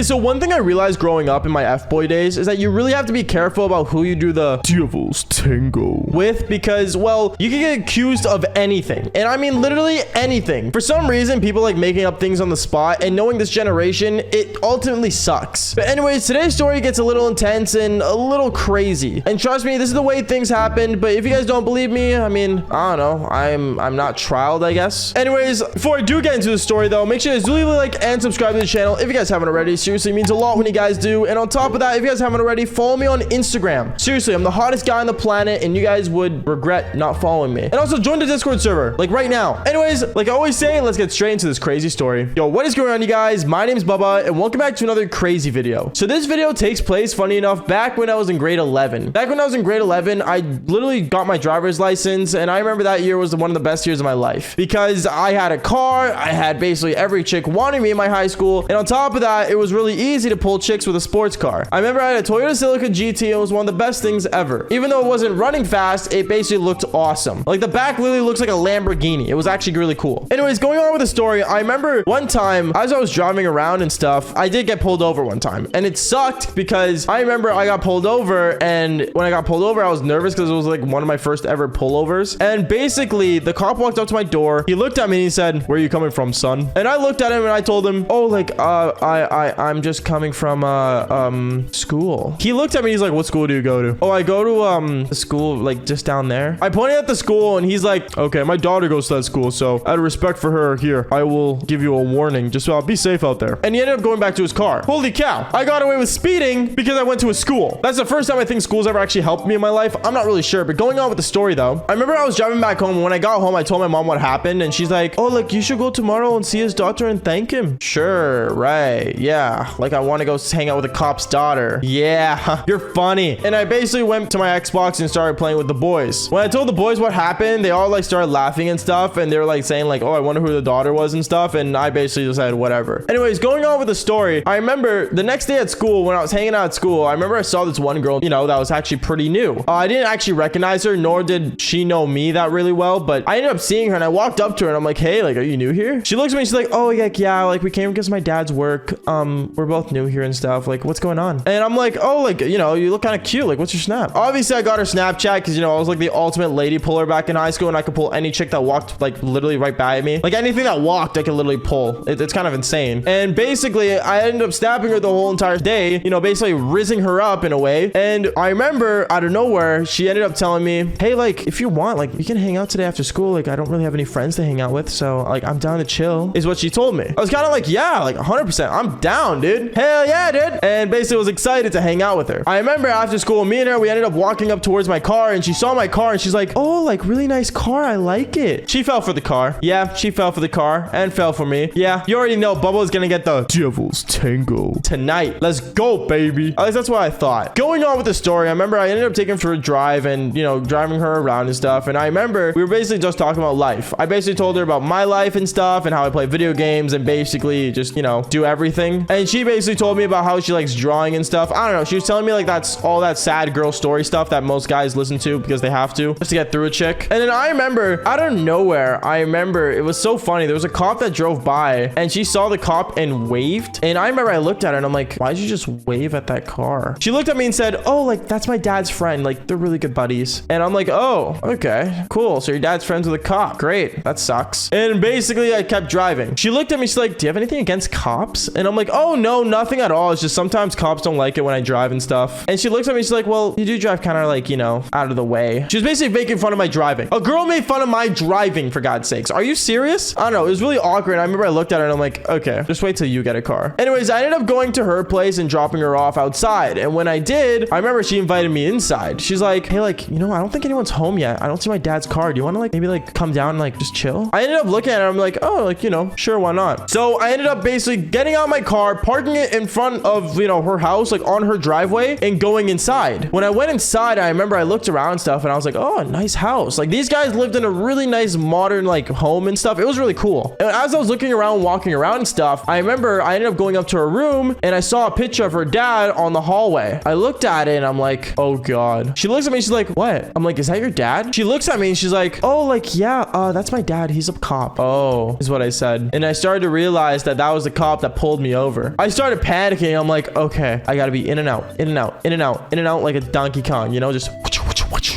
Okay, so one thing I realized growing up in my F-boy days is that you really have to be careful about who you do the devil's tango with, because, well, you can get accused of anything. And I mean literally anything. For some reason, people like making up things on the spot, and knowing this generation, it ultimately sucks. But anyways, today's story gets a little intense and a little crazy. And trust me, this is the way things happened. But if you guys don't believe me, I mean, I don't know. I'm not trialed, I guess. Anyways, before I do get into the story though, make sure you guys do leave a like and subscribe to the channel if you guys haven't already. Seriously, it means a lot when you guys do. And on top of that, if you guys haven't already, follow me on Instagram. Seriously, I'm the hottest guy on the planet, and you guys would regret not following me. And also join the Discord server, like right now. Anyways, like I always say, let's get straight into this crazy story. Yo, what is going on, you guys? My name's Bubba, and welcome back to another crazy video. So this video takes place, funny enough, back when I was in grade 11. Back when I was in grade 11, I literally got my driver's license, and I remember that year was one of the best years of my life because I had a car. I had basically every chick wanting me in my high school, and on top of that, it was really easy to pull chicks with a sports car. I remember I had a Toyota Celica GT, and it was one of the best things ever. Even though it wasn't running fast, it basically looked awesome. Like the back literally looks like a Lamborghini. It was actually really cool. Anyways, going on with the story, I remember one time as I was driving around and stuff, I did get pulled over one time, and it sucked because I remember I got pulled over, and when I got pulled over, I was nervous because it was like one of my first ever pullovers. And basically the cop walked up to my door. He looked at me and he said, "Where are you coming from, son?" And I looked at him and I told him, "Oh, like I'm just coming from school." He looked at me, he's like, "What school do you go to?" "Oh, I go to the school like just down there." I pointed at the school and he's like, "Okay, my daughter goes to that school, so out of respect for her, here, I will give you a warning. Just be safe out there." And he ended up going back to his car. Holy cow, I got away with speeding because I went to a school. That's the first time I think school's ever actually helped me in my life. I'm not really sure, but going on with the story though, I remember I was driving back home, and when I got home, I told my mom what happened, and she's like, "Oh, like you should go tomorrow and see his daughter and thank him." "Sure, right, yeah, like I want to go hang out with a cop's daughter." "Yeah, you're funny." And I basically went to my Xbox and started playing with the boys. When I told the boys what happened, they all like started laughing and stuff, and they were like saying like, "Oh, I wonder who the daughter was," and stuff, and I basically just said whatever. Anyways, going on with the story, I remember the next day at school, when I was hanging out at school, I remember I saw this one girl, you know, that was actually pretty new. I didn't actually recognize her, nor did she know me that really well, but I ended up seeing her, and I walked up to her and I'm like, "Hey, like, are you new here?" She looks at me and she's like, "Oh, like, yeah, like we came because of my dad's work. We're both new here and stuff. Like, what's going on?" And I'm like, "Oh, like, you know, you look kind of cute. Like, what's your snap?" Obviously, I got her Snapchat because, you know, I was like the ultimate lady puller back in high school, and I could pull any chick that walked like literally right by me. Like anything that walked, I could literally pull. It's kind of insane. And basically, I ended up snapping her the whole entire day, you know, basically rizzing her up in a way. And I remember out of nowhere, she ended up telling me, "Hey, like, if you want, like, we can hang out today after school. Like, I don't really have any friends to hang out with, so like, I'm down to chill," is what she told me. I was kind of like, "Yeah, like 100%. I'm down, dude. Hell yeah, dude." And basically was excited to hang out with her. I remember after school, me and her, we ended up walking up towards my car, and she saw my car and she's like, "Oh, like really nice car. I like it." She fell for the car. Yeah, she fell for the car and fell for me. Yeah, you already know Bubba is gonna get the devil's tango tonight. Let's go, baby. At least that's what I thought. Going on with the story, I remember I ended up taking her for a drive and, you know, driving her around and stuff. And I remember we were basically just talking about life. I basically told her about my life and stuff and how I play video games and basically just, you know, do everything. And she basically told me about how she likes drawing and stuff. I don't know. She was telling me like that's all that sad girl story stuff that most guys listen to because they have to just to get through a chick. And then I remember out of nowhere, I remember it was so funny. There was a cop that drove by and she saw the cop and waved. And I remember I looked at her and I'm like, "Why'd you just wave at that car?" She looked at me and said, "Oh, like that's my dad's friend. Like they're really good buddies." And I'm like, "Oh, okay, cool. So your dad's friends with a cop. Great. That sucks." And basically I kept driving. She looked at me. She's like, "Do you have anything against cops?" And I'm like, "Oh, no, nothing at all. It's just sometimes cops don't like it when I drive and stuff." And she looks at me. She's like, "Well, you do drive kind of like, you know, out of the way." She was basically making fun of my driving. A girl made fun of my driving, for God's sakes. Are you serious? I don't know. It was really awkward. I remember I looked at her and I'm like, "Okay, just wait till you get a car." Anyways, I ended up going to her place and dropping her off outside. And when I did, I remember she invited me inside. She's like, "Hey, like, you know, I don't think anyone's home yet. I don't see my dad's car. Do you want to like maybe like come down and like just chill?" I ended up looking at her. I'm like, "Oh, like, you know, sure, why not?" So I ended up basically getting out my car, parking it in front of, you know, her house, like on her driveway, and going inside. When I went inside, I remember I looked around and stuff and I was like, "Oh, a nice house." Like these guys lived in a really nice modern like home and stuff. It was really cool. And as I was looking around, walking around and stuff, I remember I ended up going up to her room and I saw a picture of her dad on the hallway. I looked at it and I'm like, "Oh God." She looks at me and she's like, "What?" I'm like, "Is that your dad?" She looks at me and she's like, "Oh, like, yeah, that's my dad. He's a cop." "Oh," is what I said. And I started to realize that that was the cop that pulled me over. over. I started panicking. I'm like, okay, I gotta be in and out, in and out, in and out, in and out like a Donkey Kong, you know, just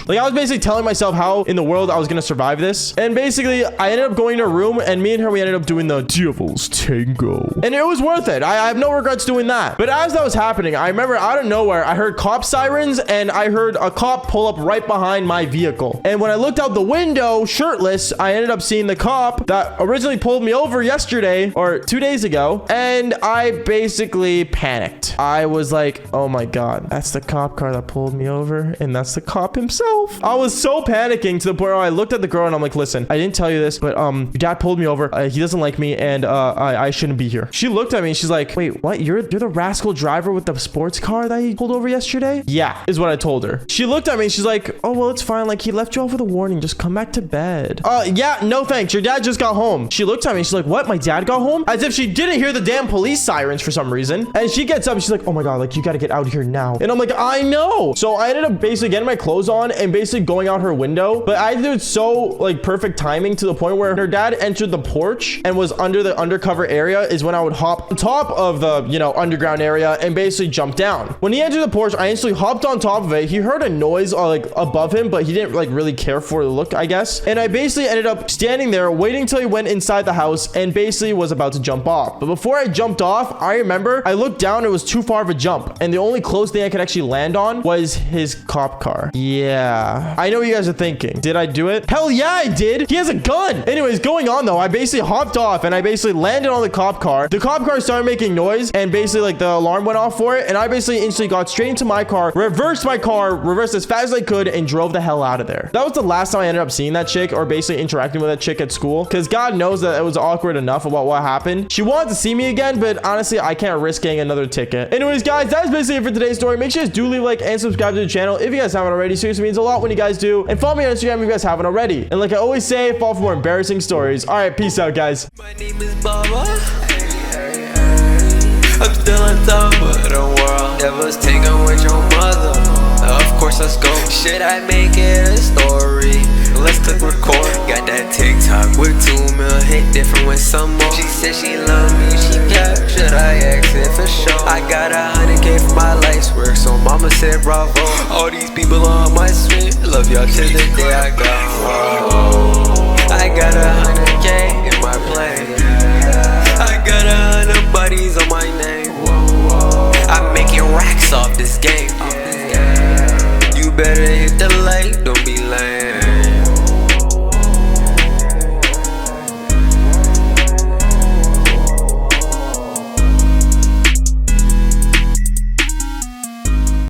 like I was basically telling myself how in the world I was gonna survive this. And basically I ended up going to a room, and me and her, we ended up doing the Devil's Tango, and it was worth it. I have no regrets doing that. But as that was happening, I remember out of nowhere I heard cop sirens, and I heard a cop pull up right behind my vehicle. And when I looked out the window shirtless, I ended up seeing the cop that originally pulled me over yesterday or 2 days ago, and I basically panicked. I was like, oh my god, that's the cop car that pulled me over, and that's the cop himself. I was so panicking to the point where I looked at the girl and I'm like, listen, I didn't tell you this, but your dad pulled me over. He doesn't like me, and I shouldn't be here. She looked at me and she's like, wait, what? You're the rascal driver with the sports car that he pulled over yesterday? Yeah, is what I told her. She looked at me and she's like, oh, well, it's fine. Like, he left you off with a warning. Just come back to bed. Yeah, no thanks. Your dad just got home. She looked at me and she's like, what? My dad got home? As if she didn't hear the damn police sirens for some reason. And she gets up and she's like, oh my god, like, you gotta get out of here now. And I'm like, I know. So I ended up basically getting my clothes on and basically going out her window. But I did so like perfect timing to the point where her dad entered the porch and was under the undercover area is when I would hop on top of the, you know, underground area and basically jump down. When he entered the porch, I instantly hopped on top of it. He heard a noise like above him, but he didn't like really care for the look, I guess. And I basically ended up standing there waiting till he went inside the house and basically was about to jump off. But before I jumped off, I remember I looked down, it was too far of a jump, and the only close thing I could actually land on was his cop car. Yeah, I know what you guys are thinking. Did I do it? Hell yeah, I did. He has a gun. Anyways, going on though, I basically hopped off and I basically landed on the cop car. The cop car started making noise and basically like the alarm went off for it, and I basically instantly got straight into my car, reversed my car, reversed as fast as I could, and drove the hell out of there. That was the last time I ended up seeing that chick or basically interacting with that chick at school, because God knows that it was awkward enough about what happened. She wanted to see me again, but honestly, I can't risk getting another ticket. Anyways, guys, that's basically it for today's story. Make sure you guys do leave a like and subscribe to the channel if you guys haven't already. Seriously means a lot when you guys do. And follow me on Instagram if you guys haven't already. And like I always say, follow for more embarrassing stories. All right, peace out, guys. My name is Baba. I'm still on top of the world. Devil's Tango with your mother. Of course, let's go. Should I make it a story? Let's click record. Got that TikTok with 2 mil hit different with some more. She said she love me, she capped. Should I exit for sure? I got 100K for my life's work, so mama said bravo. All these people on my street, love y'all till the day I go.